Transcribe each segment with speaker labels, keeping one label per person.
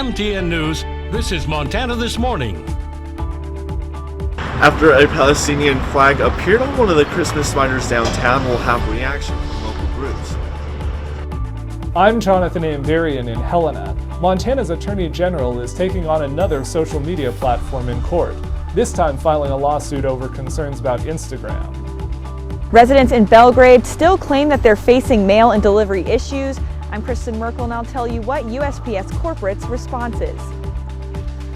Speaker 1: MTN News, this is Montana This Morning.
Speaker 2: After a Palestinian flag appeared on one of the Christmas miners downtown, we'll have reaction from local groups.
Speaker 3: I'm Jonathan Amberian in Helena. Montana's Attorney General is taking on another social media platform in court, this time filing a lawsuit over concerns about Instagram.
Speaker 4: Residents in Belgrade still claim that they're facing mail and delivery issues. I'm Kristen Merkel, and I'll tell you what USPS Corporate's response is.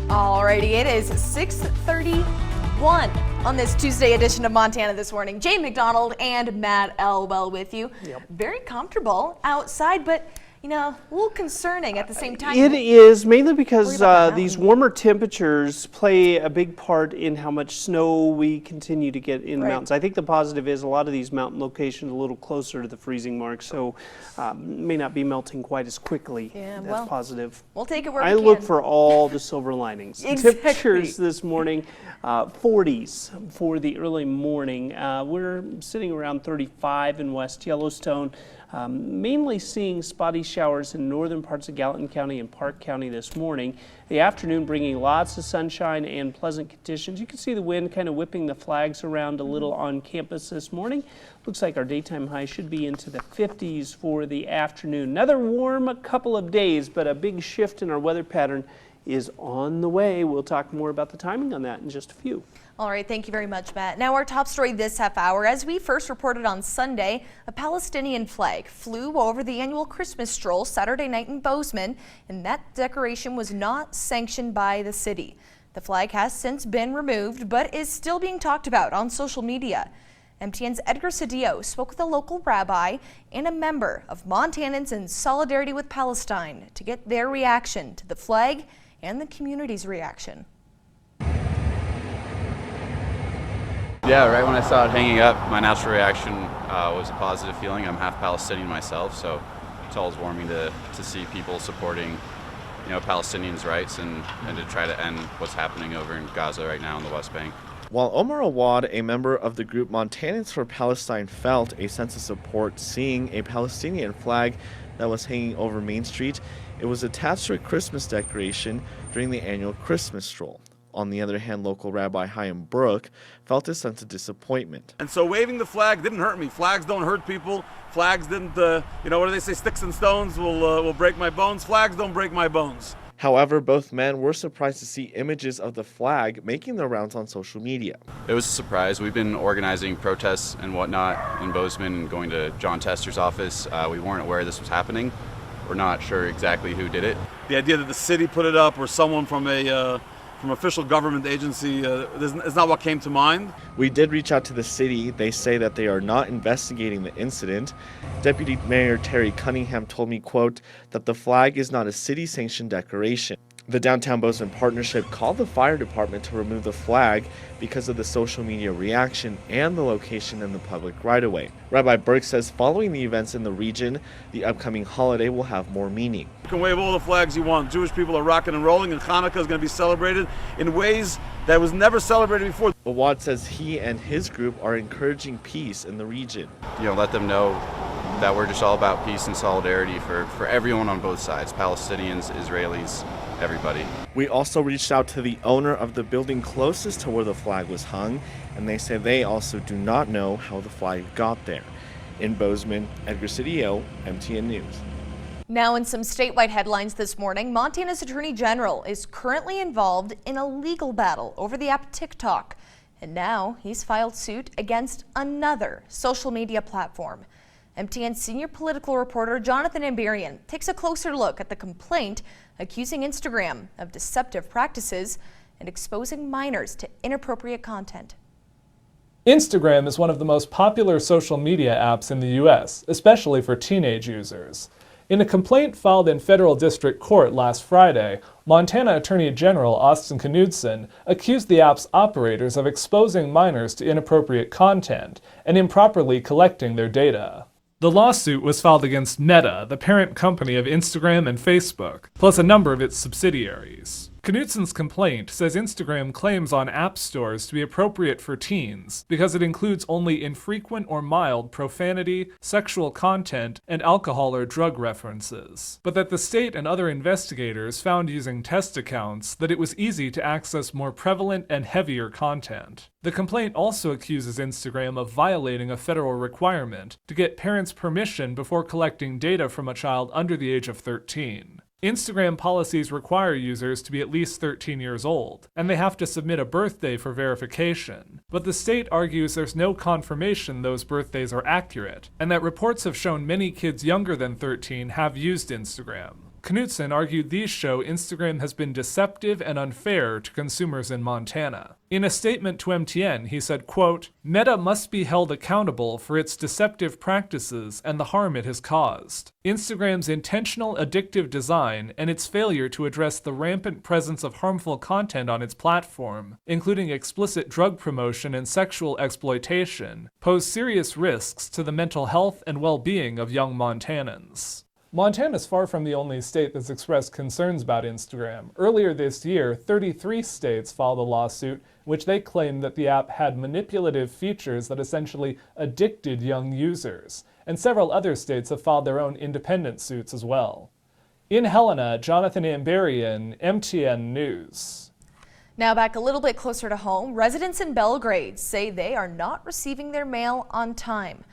Speaker 5: Alrighty, it is 6:31 on this Tuesday edition of Montana This Morning. Jane McDonald and Matt Elwell with you.
Speaker 6: Yep.
Speaker 5: Very comfortable outside, but you know, a little concerning at the same time.
Speaker 6: It is, mainly because these
Speaker 5: mountain.
Speaker 6: warmer temperatures play a big part in how much snow we continue to get in the mountains. I think the positive is a lot of these mountain locations are a little closer to the freezing mark, so may not be melting quite as quickly.
Speaker 5: Yeah,
Speaker 6: That's
Speaker 5: well,
Speaker 6: positive.
Speaker 5: We'll take it where we
Speaker 6: I
Speaker 5: can.
Speaker 6: look for all the silver linings.
Speaker 5: Exactly.
Speaker 6: Temperatures this morning, 40s for the early morning. We're sitting around 35 in West Yellowstone. Mainly seeing spotty showers in northern parts of Gallatin County and Park County this morning. The afternoon bringing lots of sunshine and pleasant conditions. You can see the wind kind of whipping the flags around a little on campus this morning. Looks like our daytime high should be into the 50s for the afternoon. Another warm couple of days, but a big shift in our weather pattern is on the way. We'll talk more about the timing on that in just a few.
Speaker 5: All right, thank you very much, Matt. Now our top story this half hour. As we first reported on Sunday, a Palestinian flag flew over the annual Christmas stroll Saturday night in Bozeman, and that decoration was not sanctioned by the city. The flag has since been removed, but is still being talked about on social media. MTN's Edgar Cedillo spoke with a local rabbi and a member of Montanans in Solidarity with Palestine to get their reaction to the flag and the community's reaction.
Speaker 7: Yeah, right when I saw it hanging up, my natural reaction was a positive feeling. I'm half Palestinian myself, so it's always warming to see people supporting, you know, Palestinians' rights and to try to end what's happening over in Gaza right now in the West Bank.
Speaker 2: While Omar Awad, a member of the group Montanans for Palestine, felt a sense of support seeing a Palestinian flag that was hanging over Main Street, it was attached to a Christmas decoration during the annual Christmas stroll. On the other hand, local Rabbi Chaim Brook felt a sense of disappointment.
Speaker 8: And so waving the flag didn't hurt me. Flags don't hurt people. Flags didn't, you know, what do they say? Sticks and stones will break my bones. Flags don't break my bones.
Speaker 2: However, both men were surprised to see images of the flag making their rounds on social media.
Speaker 7: It was a surprise. We've been organizing protests and whatnot in Bozeman and going to John Tester's office. We weren't aware this was happening. We're not sure exactly who did it.
Speaker 8: The idea that the city put it up or someone from a from official government agency is not what came to mind.
Speaker 2: We did reach out to the city. They say that they are not investigating the incident. Deputy Mayor Terry Cunningham told me, quote, that the flag is not a city-sanctioned decoration. The Downtown Bozeman Partnership called the fire department to remove the flag because of the social media reaction and the location in the public right-of-way. Rabbi Burke says following the events in the region, the upcoming holiday will have more meaning.
Speaker 8: You can wave all the flags you want. Jewish people are rocking and rolling, and Hanukkah is going to be celebrated in ways that was never celebrated before.
Speaker 2: Awad says he and his group are encouraging peace in the region.
Speaker 7: You know, let them know that we're just all about peace and solidarity for everyone on both sides, Palestinians, Israelis, everybody.
Speaker 2: We also reached out to the owner of the building closest to where the flag was hung, and they say they also do not know how the flag got there. In Bozeman, Edgar Cedillo, MTN News.
Speaker 5: Now in some statewide headlines this morning, Montana's Attorney General is currently involved in a legal battle over the app TikTok. And now he's filed suit against another social media platform. MTN senior political reporter Jonathan Amberian takes a closer look at the complaint accusing Instagram of deceptive practices and exposing minors to inappropriate content.
Speaker 3: Instagram is one of the most popular social media apps in the U.S., especially for teenage users. In a complaint filed in federal district court last Friday, Montana Attorney General Austin Knudsen accused the app's operators of exposing minors to inappropriate content and improperly collecting their data. The lawsuit was filed against Meta, the parent company of Instagram and Facebook, plus a number of its subsidiaries. Knutson's complaint says Instagram claims on app stores to be appropriate for teens because it includes only infrequent or mild profanity, sexual content, and alcohol or drug references, but that the state and other investigators found using test accounts that it was easy to access more prevalent and heavier content. The complaint also accuses Instagram of violating a federal requirement to get parents' permission before collecting data from a child under the age of 13. Instagram policies require users to be at least 13 years old, and they have to submit a birthday for verification. But the state argues there's no confirmation those birthdays are accurate, and that reports have shown many kids younger than 13 have used Instagram. Knutson argued these show Instagram has been deceptive and unfair to consumers in Montana. In a statement to MTN, he said, quote, "Meta must be held accountable for its deceptive practices and the harm it has caused. Instagram's intentional addictive design and its failure to address the rampant presence of harmful content on its platform, including explicit drug promotion and sexual exploitation, pose serious risks to the mental health and well-being of young Montanans." Montana is far from the only state that's expressed concerns about Instagram. Earlier this year, 33 states filed a lawsuit in which they claimed that the app had manipulative features that essentially addicted young users. And several other states have filed their own independent suits as well. In Helena, Jonathan Amberian, MTN News.
Speaker 5: Now back a little bit closer to home, residents in Belgrade say they are not receiving their mail on time.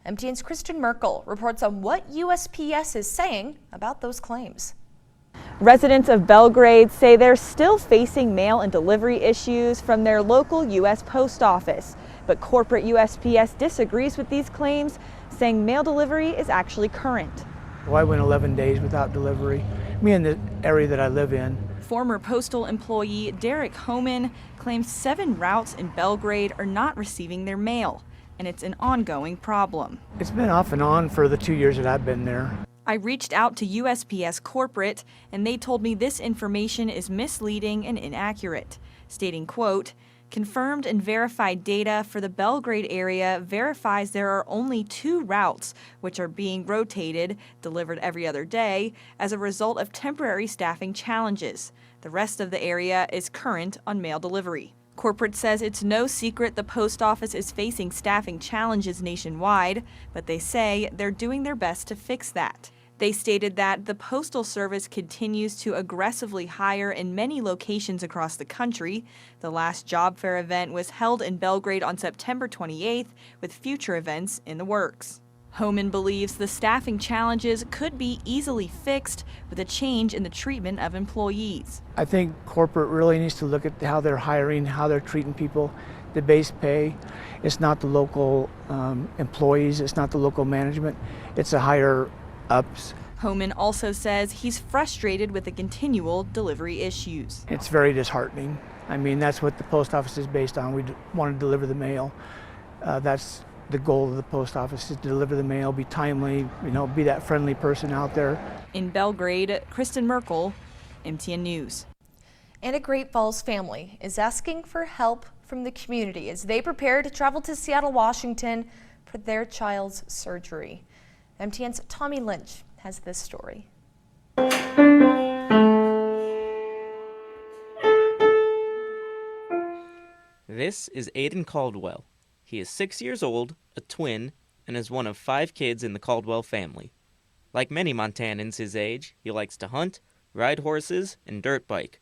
Speaker 5: MTN's Kristen Merkel reports on what USPS is saying about those claims.
Speaker 4: Residents of Belgrade say they're still facing mail and delivery issues from their local U.S. Post Office. But corporate USPS disagrees with these claims, saying mail delivery is actually current.
Speaker 9: Well, I went 11 days without delivery. Me in the area that I live in.
Speaker 4: Former postal employee Derek Homan claims 7 routes in Belgrade are not receiving their mail, and it's an ongoing problem.
Speaker 9: It's been off and on for the 2 years that I've been there.
Speaker 4: I reached out to USPS corporate, and they told me this information is misleading and inaccurate, stating, quote, "Confirmed and verified data for the Belgrade area verifies there are only 2 routes which are being rotated, delivered every other day, as a result of temporary staffing challenges. The rest of the area is current on mail delivery." Corporate says it's no secret the post office is facing staffing challenges nationwide, but they say they're doing their best to fix that. They stated that the Postal Service continues to aggressively hire in many locations across the country. The last job fair event was held in Belgrade on September 28th, with future events in the works. Homan believes the staffing challenges could be easily fixed with a change in the treatment of employees.
Speaker 9: I think corporate really needs to look at how they're hiring, how they're treating people, the base pay. It's not the local employees, it's not the local management, it's the higher ups.
Speaker 4: Homan also says he's frustrated with the continual delivery issues.
Speaker 9: It's very disheartening. I mean, that's what the post office is based on. We want to deliver the mail. That's the goal of the post office, is to deliver the mail, be timely, be that friendly person out there.
Speaker 4: In Belgrade, Kristen Merkel, MTN News.
Speaker 5: And a Great Falls family is asking for help from the community as they prepare to travel to Seattle, Washington for their child's surgery. MTN's Tommy Lynch has this story.
Speaker 10: This is Aiden Caldwell. He is 6 years old, a twin, and is one of 5 kids in the Caldwell family. Like many Montanans his age, he likes to hunt, ride horses, and dirt bike.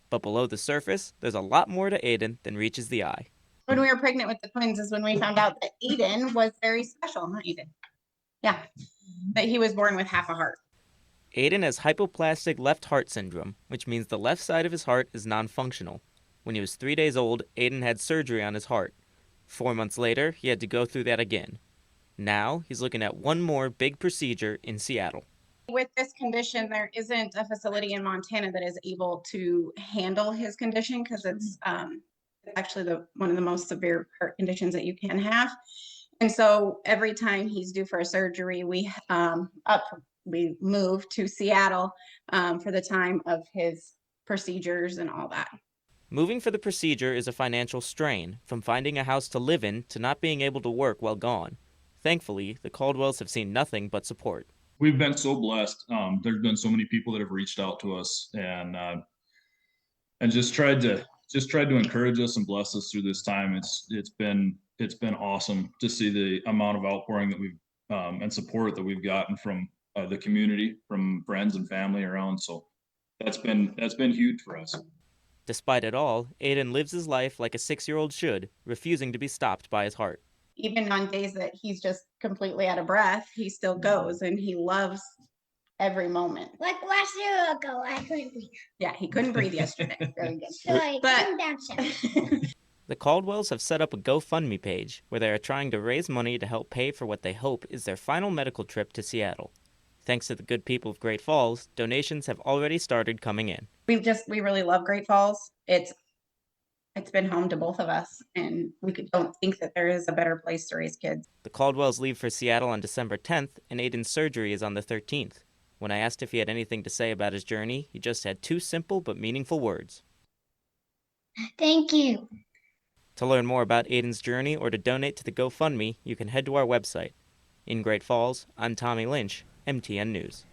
Speaker 10: But below the surface, there's a lot more to Aiden than reaches the eye.
Speaker 11: When we were pregnant with the twins is when we found out that Aiden was very special, not Aiden. Yeah, that he was born with half a heart.
Speaker 10: Aiden has hypoplastic left heart syndrome, which means the left side of his heart is non-functional. When he was 3 days old, Aiden had surgery on his heart. 4 months later, he had to go through that again. Now, he's looking at one more big procedure in Seattle.
Speaker 11: With this condition, there isn't a facility in Montana that is able to handle his condition because it's actually one of the most severe heart conditions that you can have. And so every time he's due for a surgery, we move to Seattle for the time of his procedures and all that.
Speaker 10: Moving for the procedure is a financial strain, from finding a house to live in to not being able to work while gone. Thankfully, the Caldwells have seen nothing but support.
Speaker 12: We've been so blessed. There's been so many people that have reached out to us, and and just tried to encourage us and bless us through this time. It's been awesome to see the amount of outpouring that we've and support that we've gotten from the community, from friends and family around. So that's been huge for us.
Speaker 10: Despite it all, Aiden lives his life like a 6-year-old should, refusing to be stopped by his heart.
Speaker 11: Even on days that he's just completely out of breath, he still goes and he loves every moment.
Speaker 13: Like last year ago, I couldn't breathe.
Speaker 11: Yeah, he couldn't breathe yesterday. Very good.
Speaker 13: So I
Speaker 11: But-
Speaker 13: came downstairs.
Speaker 10: The Caldwells have set up a GoFundMe page where they are trying to raise money to help pay for what they hope is their final medical trip to Seattle. Thanks to the good people of Great Falls, donations have already started coming in.
Speaker 11: We really love Great Falls. It's been home to both of us, and don't think that there is a better place to raise kids.
Speaker 10: The Caldwells leave for Seattle on December 10th, and Aiden's surgery is on the 13th. When I asked if he had anything to say about his journey, he just had 2 simple but meaningful words.
Speaker 13: Thank you.
Speaker 10: To learn more about Aiden's journey or to donate to the GoFundMe, you can head to our website. In Great Falls, I'm Tommy Lynch, MTN News.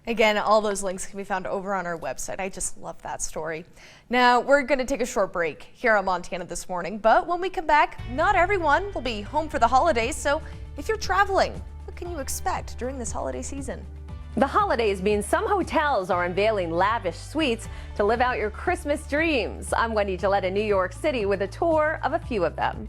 Speaker 5: Again, all those links can be found over on our website. I just love that story. Now, we're going to take a short break here on Montana This Morning, but when we come back, not everyone will be home for the holidays, so if you're traveling, what can you expect during this holiday season?
Speaker 14: The holidays mean some hotels are unveiling lavish suites to live out your Christmas dreams. I'm Wendy Gillette in New York City with a tour of a few of them.